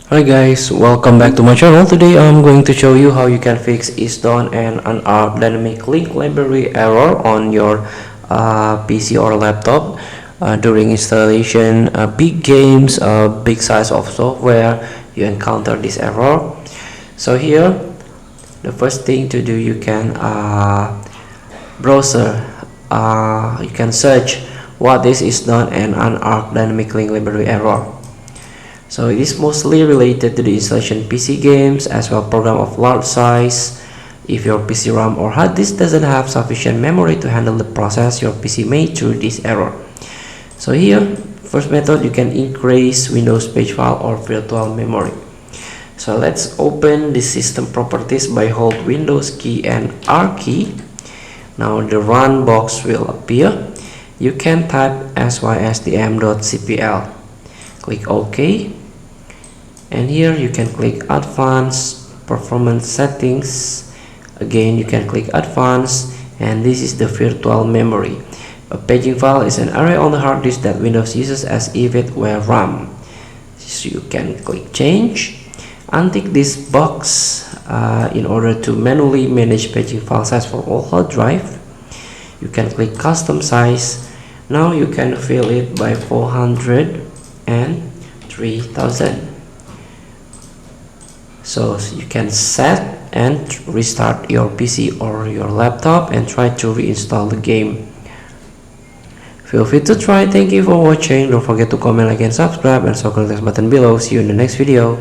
Hi guys, welcome back to my channel. Today I'm going to show you how you can fix ISDone and Unarc dynamic link library error on your PC or laptop during installation. Big games, big size of software, you encounter this error. So here, the first thing to do, you can browser. You can search what this ISDone and Unarc dynamic link library error. So it is mostly related to the installation PC games as well program of large size. If your PC RAM or hard disk doesn't have sufficient memory to handle the process, your PC may throw this error. So here, first method, you can increase Windows page file or virtual memory. So let's open the system properties by hold Windows key and R key. Now the run box will appear. You can type sysdm.cpl. Click OK, and here you can click Advanced Performance Settings. Again, you can click Advanced, and this is the virtual memory. A paging file is an area on the hard disk that Windows uses as if it were RAM. So you can click Change, untick this box in order to manually manage paging file size for all hard drive. You can click Custom Size. Now you can fill it by 400 and 3000. So you can set and restart your PC or your laptop and try to reinstall the game. Feel free to try. Thank you for watching. Don't forget to comment, like, and subscribe, and click the button below. See you in the next video.